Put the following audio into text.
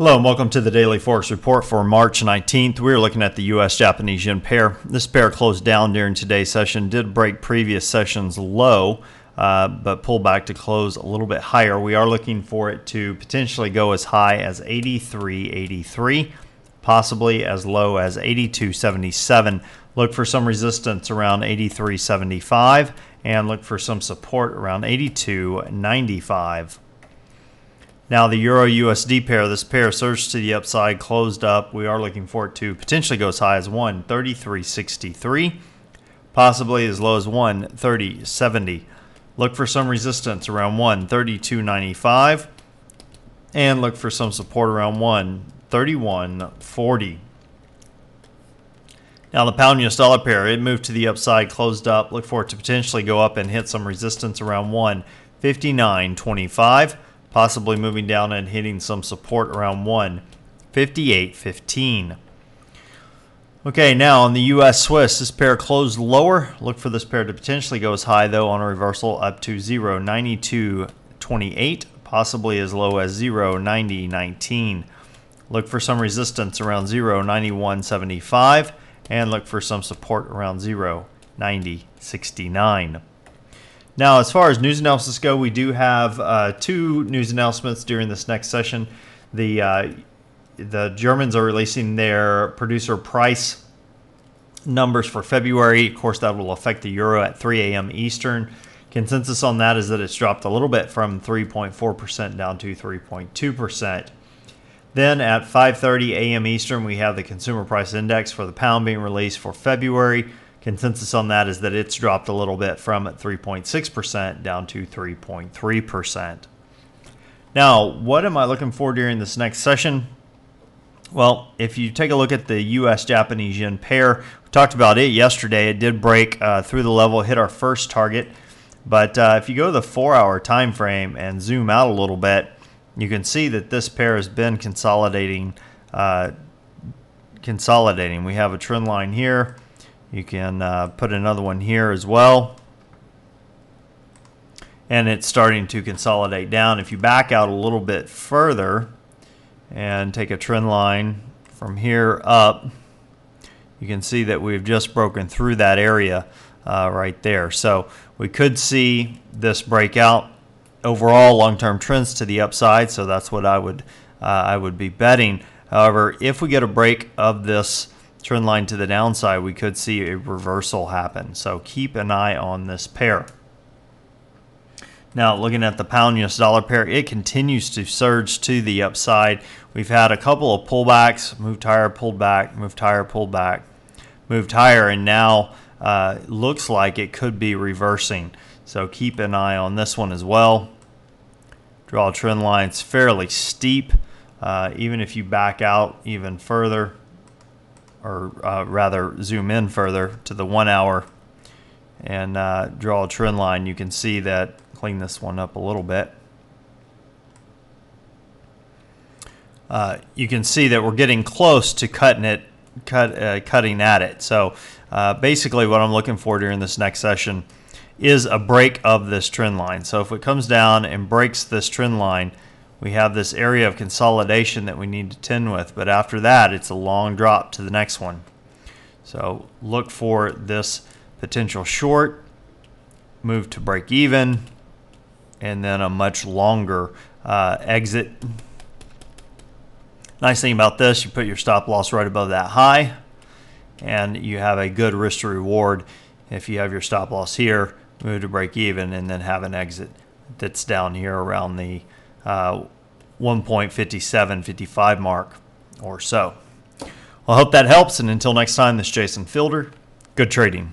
Hello and welcome to the Daily Forex Report for March 19th. We're looking at the U.S.-Japanese yen pair. This pair closed down during today's session, did break previous session's low, but pulled back to close a little bit higher. We are looking for it to potentially go as high as 83.83, possibly as low as 82.77. Look for some resistance around 83.75 and look for some support around 82.95. Now the Euro-USD pair, this pair surged to the upside, closed up. We are looking for it to potentially go as high as 133.63, possibly as low as 130.70. Look for some resistance around 132.95 and look for some support around 131.40. Now the pound US dollar pair, it moved to the upside, closed up. Look for it to potentially go up and hit some resistance around 159.25. Possibly moving down and hitting some support around 158.15. Okay, now on the US Swiss, this pair closed lower. Look for this pair to potentially go as high, though, on a reversal up to 0.9228, possibly as low as 0.9019. Look for some resistance around 0.9175 and look for some support around 0.9069. Now, as far as news analysis go, we do have two news announcements during this next session. The Germans are releasing their producer price numbers for February. Of course, that will affect the euro at 3 a.m. Eastern. Consensus on that is that it's dropped a little bit from 3.4% down to 3.2%. Then at 5:30 a.m. Eastern, we have the consumer price index for the pound being released for February. Consensus on that is that it's dropped a little bit from 3.6% down to 3.3%. Now, what am I looking for during this next session? Well, if you take a look at the US-Japanese yen pair, we talked about it yesterday. It did break through the level, hit our first target. But if you go to the 4-hour time frame and zoom out a little bit, you can see that this pair has been consolidating. We have a trend line here. You can put another one here as well. And it's starting to consolidate down. If you back out a little bit further and take a trend line from here up, you can see that we've just broken through that area right there. So we could see this breakout. Overall, long-term trends to the upside, so that's what I would be betting. However, if we get a break of this trend line to the downside, we could see a reversal happen. So keep an eye on this pair. Now, looking at the pound US dollar pair, it continues to surge to the upside. We've had a couple of pullbacks, moved higher, pulled back, moved higher, pulled back, moved higher, and now looks like it could be reversing. So keep an eye on this one as well. Draw a trend line. It's fairly steep. Even if you back out even further, or rather zoom in further to the 1 hour and draw a trend line, you can see that, clean this one up a little bit. You can see that we're getting close to cutting at it. So basically what I'm looking for during this next session is a break of this trend line. So if it comes down and breaks this trend line, we have this area of consolidation that we need to tend with, but after that, it's a long drop to the next one. So look for this potential short, move to break even, and then a much longer exit. Nice thing about this, you put your stop loss right above that high, and you have a good risk to reward if you have your stop loss here, move to break even, and then have an exit that's down here around the 1.5755 mark or so. Well, I hope that helps, and until next time, this is Jason Fielder. Good trading.